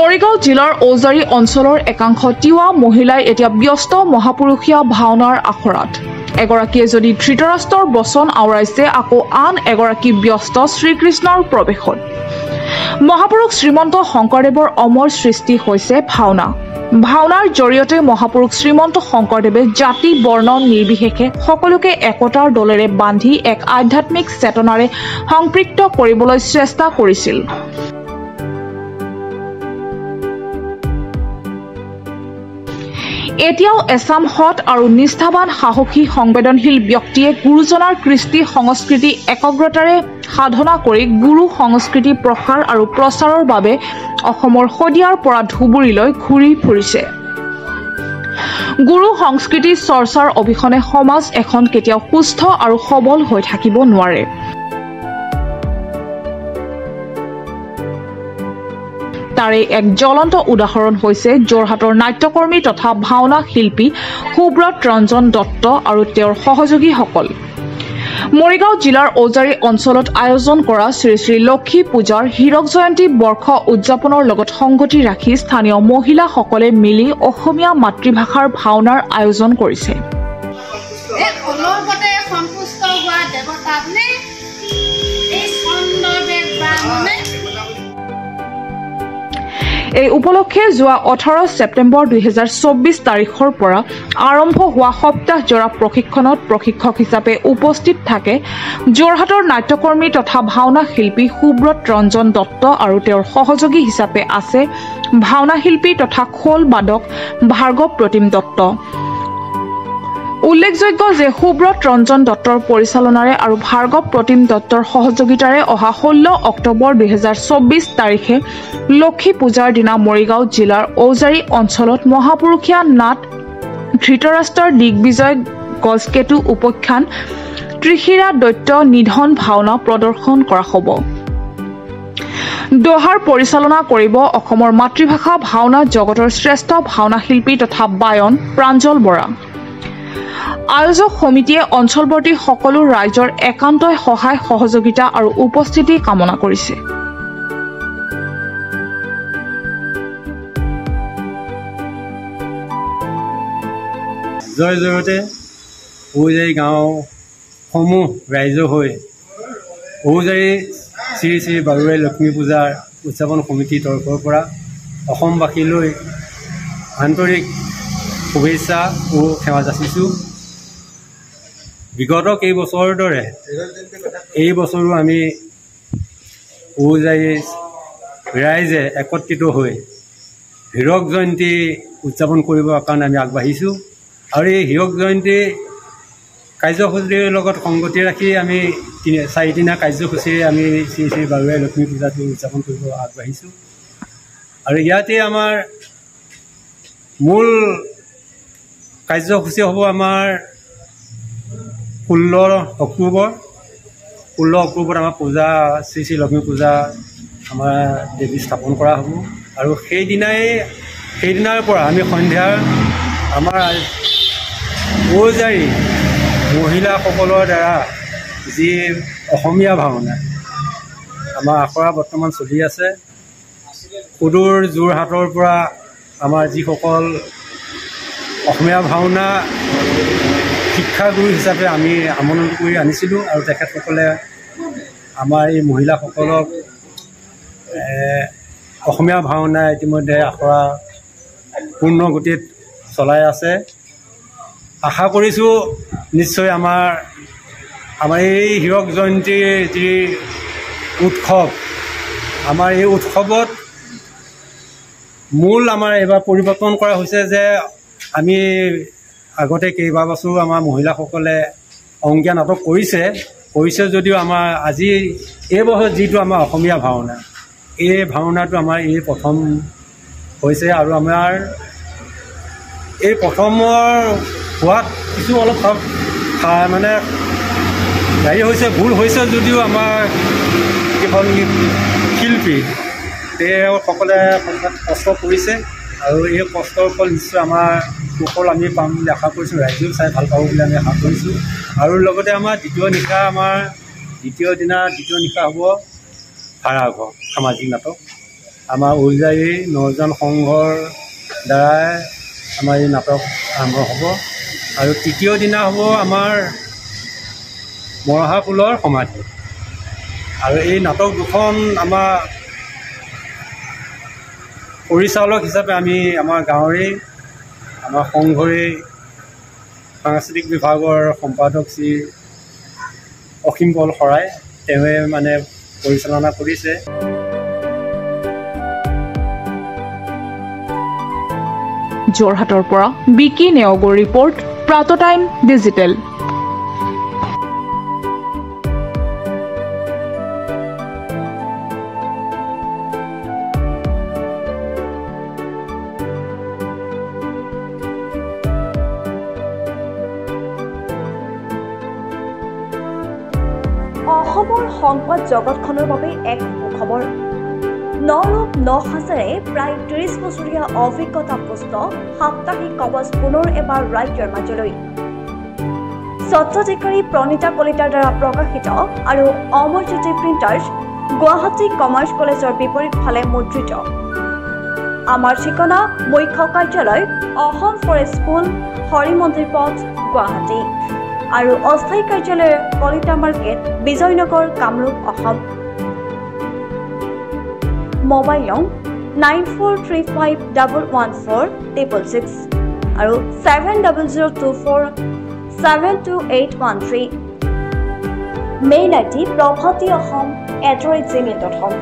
মৰিগাঁও জিলাৰ ঔজাৰী অঞ্চলৰ একাংশ তিৱা মহিলাই এতিয়া ব্যস্ত মহাপুৰুষীয়া ভাওনাৰ আখৰাত। এগৰাকীয়ে যদি ধৃতৰাষ্ট্ৰৰ বচন আওৰাইছে, আকৌ আন এগৰাকী ব্যস্ত শ্ৰীকৃষ্ণৰ প্ৰৱেশত। মহাপুৰুষ শ্ৰীমন্ত শংকৰদেৱৰ অমৰ সৃষ্টি হৈছে ভাওনা। ভাওনাৰ জৰিয়তে মহাপুৰুষ শ্ৰীমন্ত শংকৰদেৱে জাতি বৰ্ণ নিৰ্বিশেষে সকলোকে একতাৰ দলেৰে বান্ধি এক আধ্যাত্মিক চেতনাৰে সম্পৃক্ত কৰিবলৈ চেষ্টা কৰিছিল। এতিয়াও এছাম সৎ আৰু নিষ্ঠাবান সাহসী সংবেদনশীল ব্যক্তিয়ে গুৰুজনাৰ কৃষ্টি সংস্কৃতি একগ্ৰতাৰে সাধনা কৰি গুৰু সংস্কৃতি প্ৰসাৰ আৰু প্ৰচাৰৰ বাবে অসমৰ শদিয়াৰ পৰা ধুবুৰীলৈ ঘূৰি ফুৰিছে। গুৰু সংস্কৃতি চৰ্চাৰ অবিহনে সমাজ এখন কেতিয়াও সুস্থ আৰু সবল হৈ থাকিব নোৱাৰে। তাৰে এক জ্বলন্ত উদাহৰণ হৈছে যোৰহাটৰ নাট্যকৰ্মী তথা ভাওনা শিল্পী সুব্ৰত ৰঞ্জন দত্ত আৰু তেওঁৰ সহযোগীসকল। মৰিগাঁও জিলাৰ ঔজাৰী অঞ্চলত আয়োজন কৰা শ্ৰী শ্ৰী লক্ষী পূজাৰ হীৰক জয়ন্তী বৰ্ষ উদযাপনৰ লগত সংগতি ৰাখি স্থানীয় মহিলাসকলে মিলি অসমীয়া মাতৃভাষাৰ ভাওনাৰ আয়োজন কৰিছে। এই উপলক্ষে যোৱা 18 ছেপ্টেম্বৰ 2024 তাৰিখৰ পৰা আৰম্ভ হোৱা সপ্তাহজোৰা প্ৰশিক্ষণত প্ৰশিক্ষক হিচাপে উপস্থিত থাকে যোৰহাটৰ নাট্যকৰ্মী তথা ভাওনা শিল্পী সুব্ৰত ৰঞ্জন দত্ত আৰু তেওঁৰ সহযোগী হিচাপে আছে ভাওনা শিল্পী তথা খোল বাদক ভাৰ্গৱ প্ৰতিম দত্ত। উল্লেখযোগ্য যে সুব্ৰত ৰঞ্জন দত্তৰ পৰিচালনাৰে আৰু ভাৰ্গৱ প্ৰতিম দত্তৰ সহযোগিতাৰে অহা 16 অক্টোবৰ 2024 তাৰিখে লক্ষী পূজাৰ দিনা মৰিগাঁও জিলাৰ ঔজাৰী অঞ্চলত মহাপুৰুষীয়া নাট ধৃতৰাষ্ট্ৰৰ দিগ্বিজয় গজকেতু উপাখ্যান ত্ৰিশিৰা দৈত্য নিধন ভাওনা প্ৰদৰ্শন কৰা হ'ব। দোহাৰ পৰিচালনা কৰিব অসমৰ মাতৃভাষা ভাওনা জগতৰ শ্ৰেষ্ঠ ভাওনা শিল্পী তথা বায়ন প্ৰাঞ্জল বৰা। আয়োজক সমিতিয়ে অঞ্চলৱৰ্তী সকলো ৰাইজৰ একান্তই সহায় সহযোগিতা আৰু উপস্থিতি কামনা কৰিছে। জয় জয়তে ঔজাৰী গাঁওসমূহ ৰাইজ হৈ ঔজাৰী শ্ৰী শ্ৰী বাৰুৱাৰী লক্ষ্মী পূজাৰ উদযাপন সমিতিৰ তৰফৰ পৰা অসমবাসীলৈ আন্তৰিক শুভেচ্ছা ও সেৱা যাচিছোঁ। বিগত কেইবছৰৰ দৰে এই বছৰো আমি ঔজাৰী ৰাইজে একত্ৰিত হৈ হীৰক জয়ন্তী উদযাপন কৰিবৰ কাৰণে আমি আগবাঢ়িছোঁ আৰু এই হীৰক জয়ন্তী কাৰ্যসূচীৰ লগত সংগতি ৰাখি আমি 4দিনীয়া কাৰ্যসূচীৰে আমি শ্ৰী শ্ৰী বাৰুৱাৰী লক্ষ্মী পূজাটো উদযাপন কৰিব আগবাঢ়িছোঁ। আৰু ইয়াতে আমাৰ মূল কাৰ্যসূচী হ'ব আমাৰ 16 অক্টোবৰত আমাৰ পূজা শ্ৰী শ্ৰী লক্ষ্মী পূজা আমাৰ দেৱী স্থাপন কৰা হ'ব। আৰু সেইদিনাৰ পৰা আমি সন্ধ্যা আমাৰ ঔজাৰী মহিলাসকলৰ দ্বাৰা যি অসমীয়া ভাওনা আমাৰ আখৰা বৰ্তমান চলি আছে, সুদূৰ যোৰহাটৰ পৰা আমাৰ যিসকল অসমীয়া ভাওনা শিক্ষাগুৰু হিচাপে আমি আমন্ত্ৰণ কৰি আনিছিলোঁ আৰু তেখেতসকলে আমাৰ এই মহিলাসকলক অসমীয়া ভাওনা ইতিমধ্যে আখৰা পূৰ্ণ গতিত চলাই আছে। আশা কৰিছোঁ নিশ্চয় আমাৰ এই হীৰক জয়ন্তীৰ যি উৎসৱ, আমাৰ এই উৎসৱত মূল আমাৰ এইবাৰ পৰিৱৰ্তন কৰা হৈছে যে আমি আগতে কেইবাবছৰো আমাৰ মহিলাসকলে অংকীয়া নাটক কৰিছে যদিও আমাৰ আজি এই বছৰত যিটো আমাৰ অসমীয়া ভাওনা, এই ভাওনাটো আমাৰ এই প্ৰথম হৈছে। আৰু আমাৰ এই প্ৰথমৰ হোৱাত কিছু অলপ মানে হেৰি হৈছে, ভুল হৈছে যদিও আমাৰ কেইখন শিল্পী তেওঁসকলে কষ্ট কৰিছে আৰু এই কষ্টৰ ফল নিশ্চয় আমাৰ সুফল আমি পাম বুলি আশা কৰিছোঁ। ৰাইজেও চাই ভাল পাব বুলি আমি আশা কৰিছোঁ। আৰু লগতে আমাৰ দ্বিতীয় নিশা দ্বিতীয় নিশা হ'ব ভাড়াঘৰ সামাজিক নাটক। আমাৰ উলজাৰি নজন সংঘৰ দ্বাৰাই আমাৰ এই নাটক আৰম্ভ হ'ব। আৰু তৃতীয় দিনা হ'ব আমাৰ মৰহাপুলৰ সমাধি। আৰু এই নাটক দুখন আমাৰ পৰিচালক হিচাপে আমি আমাৰ গাঁৱৰে আমাৰ সংঘৰে সাংস্কৃতিক বিভাগৰ সম্পাদক শ্ৰী অসীম বল শৰাই তেওঁৱে মানে পৰিচালনা কৰিছে। যোৰহাটৰ পৰা বিকি নেওগৰ ৰিপৰ্ট, প্ৰাতঃটাইম ডিজিটেল। অসমৰ সংবাদ জগতখনৰ বাবে এক সুখবৰ। 9 ৰূপ 9 সাজেৰে প্ৰায় 30 বছৰীয়া অভিজ্ঞতাপুষ্ট সাপ্তাহিক কবচ পুনৰ এবাৰ ৰাজ্যৰ মাজলৈ। স্বত্বাধিকাৰী প্ৰণীতা কলিতাৰ দ্বাৰা প্ৰকাশিত আৰু অমৰজ্যোতি প্ৰিণ্টাৰ্ছ, গুৱাহাটী কমাৰ্চ কলেজৰ বিপৰীত ফালে মুদ্ৰিত। আমাৰ ঠিকনা মুখ্য কাৰ্যালয় অসম ফৰেষ্ট স্কুল, হৰি মন্দিৰ পথ, গুৱাহাটী আৰু অস্থায়ী কাৰ্যালয় কলিতা মাৰ্কেট, বিজয়নগৰ, কামৰূপ, অসম। মোবাইল নং 9435114666 আৰু 7024722813। Mail ID prabhatiahom@gmail.com।